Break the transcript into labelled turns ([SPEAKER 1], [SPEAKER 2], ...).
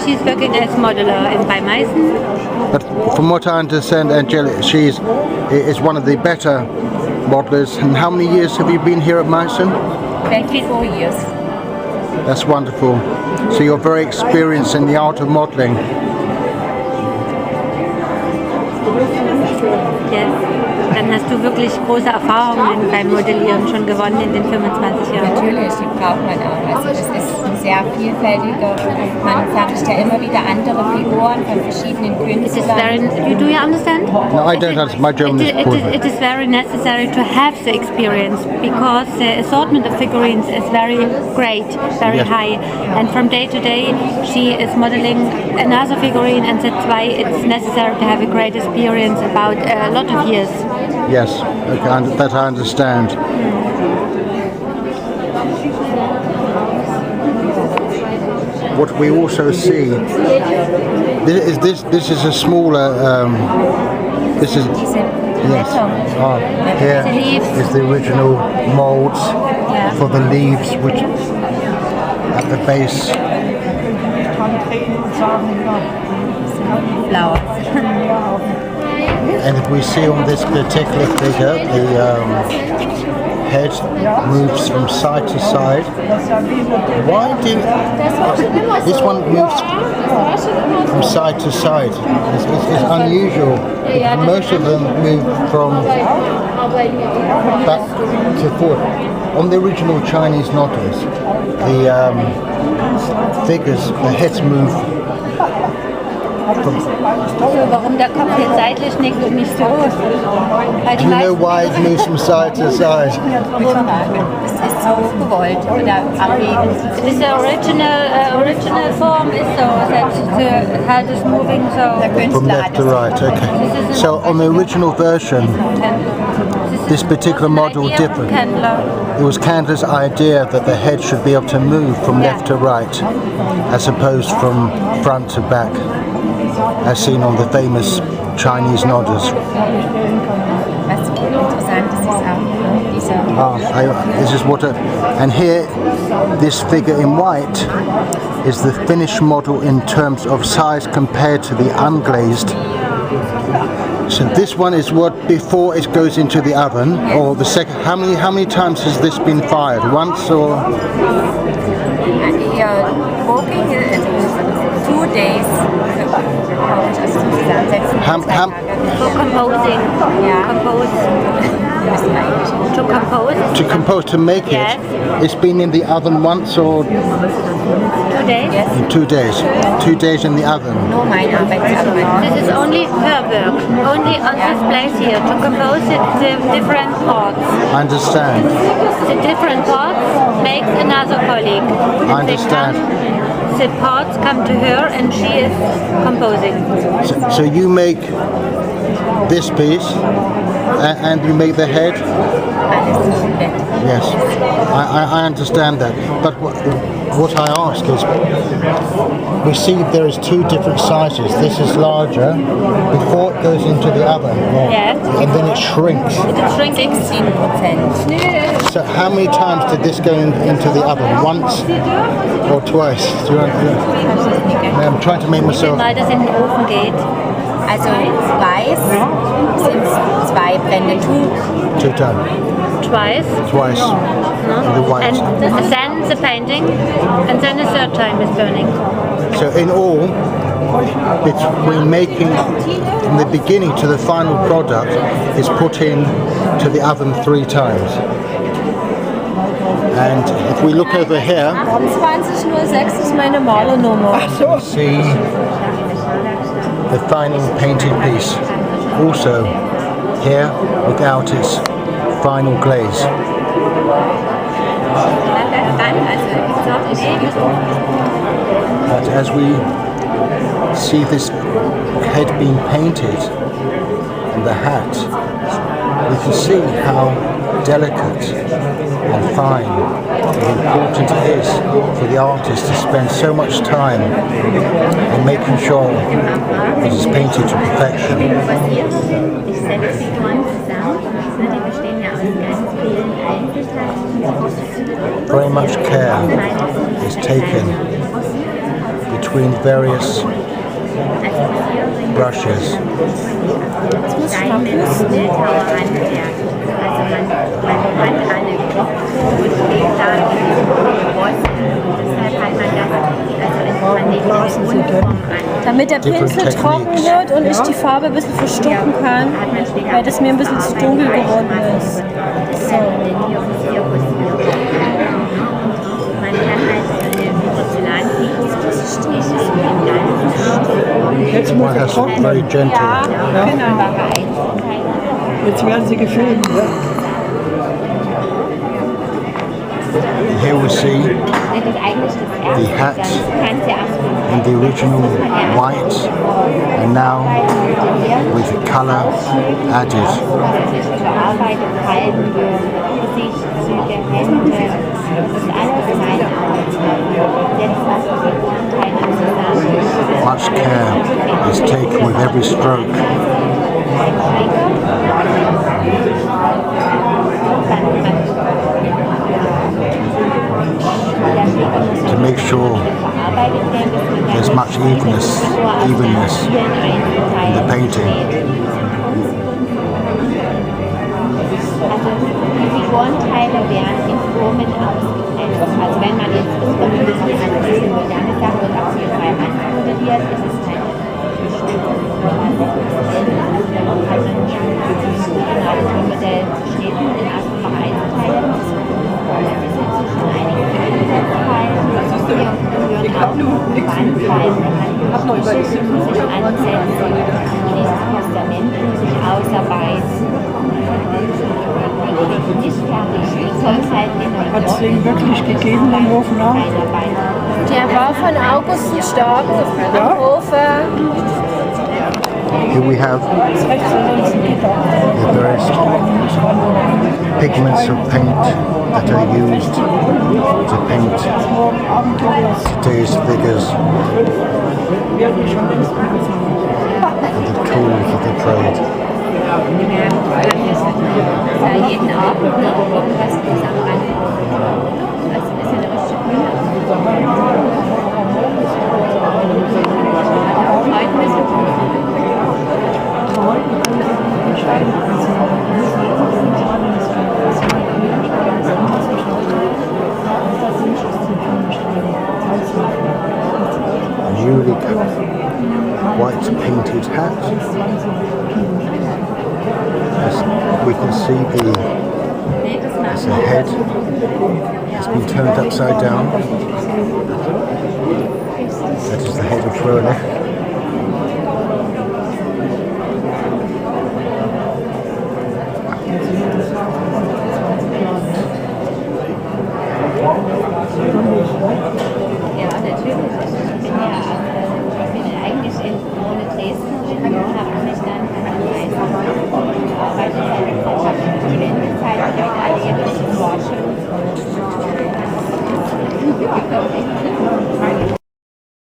[SPEAKER 1] she's working as modeler by Meißen.
[SPEAKER 2] But from what I understand, Angela, she is one of the better modelers. And how many years have you been here at Meißen?
[SPEAKER 1] 24 years.
[SPEAKER 2] That's wonderful. So you're very experienced in the art of modeling.
[SPEAKER 1] Yes. Dann hast du wirklich große Erfahrungen beim Modellieren schon gewonnen in den 25 Jahren.
[SPEAKER 3] Natürlich, die braucht man auch. Also das ist sehr vielfältiger. Man fertigt ja immer wieder andere Figuren von verschiedenen Künstlern.
[SPEAKER 1] Do you understand?
[SPEAKER 2] No, I don't understand. My German is poor.
[SPEAKER 1] It is very necessary to have the experience because the assortment of figurines is very great, very high. And from day to day she is modeling another figurine, and that's why it's necessary to have a great experience about a lot of years.
[SPEAKER 2] Yes, okay, that I understand. What we also see, this is a smaller. This is yes. Here is the original molds for the leaves, which at the base.
[SPEAKER 1] Flowers.
[SPEAKER 2] And if we see on this particular figure, the head moves from side to side. Why do this one moves from side to side? It's unusual. Most of them move from back to forward. On the original Chinese nodders, the figures, the heads move.
[SPEAKER 1] Warum der Kopf jetzt seitlich nickt und nicht so?
[SPEAKER 2] Do you know why it moves from side to side?
[SPEAKER 1] Es ist so gewollt oder abwegend. This original form is so that the head is moving so.
[SPEAKER 2] From left to right, okay. So on the original version, this particular model different. It was Candler's idea that the head should be able to move from left to right, as opposed from front to back, as seen on the famous Chinese nodders. This is what, and here, this figure in white is the finished model in terms of size compared to the unglazed. So this one is what before it goes into the oven, or the second. How many times has this been fired? Once or?
[SPEAKER 3] Working 2 days.
[SPEAKER 1] For composing.
[SPEAKER 2] To compose, to make it.
[SPEAKER 1] Yes.
[SPEAKER 2] It's been in the oven once or?
[SPEAKER 1] 2 days. Yes.
[SPEAKER 2] In 2 days. 2 days in the oven.
[SPEAKER 3] No, mein Arbeitsabend.
[SPEAKER 1] This is only her work, only on this place here, to compose it, the different parts.
[SPEAKER 2] I understand.
[SPEAKER 1] The different parts makes another colleague.
[SPEAKER 2] I understand.
[SPEAKER 1] The parts come to her and she is composing.
[SPEAKER 2] So you make this piece and you make the head? Yes, I understand that. But what I ask is, we see there is 2 different sizes. This is larger before it goes into the oven. And then it shrinks.
[SPEAKER 1] It shrinks 16%.
[SPEAKER 2] So how many times did this go into the oven? Once or twice? I'm trying to make myself...
[SPEAKER 1] Mal das in den Ofen geht.
[SPEAKER 3] Also weiß sind 2 Brände.
[SPEAKER 2] 2 times.
[SPEAKER 1] Twice.
[SPEAKER 2] In the white.
[SPEAKER 1] And then the painting, and then the third time is burning.
[SPEAKER 2] So in all, between making from the beginning to the final product is put in to the oven 3 times. And if we look over here,
[SPEAKER 3] 28:06 ist meine Malernummer.
[SPEAKER 2] you see the final painted piece. Also here without its final glaze. But as we see this head being painted and the hat, we can see how delicate and fine and important it is for the artist to spend so much time in making sure it is painted to perfection. Very much care is taken between between various brushes.
[SPEAKER 3] Stein mit Bildhauerhandwerk. Also man hat alle Gruppen und legt da in diesen Bossen. Deshalb hat man das, man legt die Grundform an.
[SPEAKER 4] Damit der Pinsel trocken wird und ich die Farbe ein bisschen verstucken kann, weil das mir ein bisschen zu dunkel geworden ist. So.
[SPEAKER 3] Man kann halt so eine Porzellanstiche so im Ganzen
[SPEAKER 2] This one has very gentle.
[SPEAKER 4] Ja, genau.
[SPEAKER 5] Jetzt werden sie gefilmt. Ja?
[SPEAKER 2] Here we see the hat in the original white and now with colour added. Much care is taken with every stroke. To make sure there's much evenness in the painting.
[SPEAKER 3] Also die Figurenteile werden in Formen ausgeprägt. Also wenn man jetzt irgendwie noch eine moderne Sache wird auf jeden Fall handmodelliert, ist es halt dann kann man nicht genau das Modell geschnitten in einfache Einzelteile. Das ist inzwischen einige Einzelteile. Hier gehören auch Wandteile, man kann sich ansetzen, dieses Postament sich ausarbeiten.
[SPEAKER 5] Hat es den wirklich gegeben, den Hofner?
[SPEAKER 4] Der war von August gestorben, am Hofe.
[SPEAKER 2] Here we have the various pigments of paint that are used to paint today's figures and the tools of the trade.
[SPEAKER 3] Jeden Abend irgendwas zusammen. Also ist eine richtige
[SPEAKER 2] Newly white painted hat. As we can see the head has been turned upside down. That is the head of Froehlich.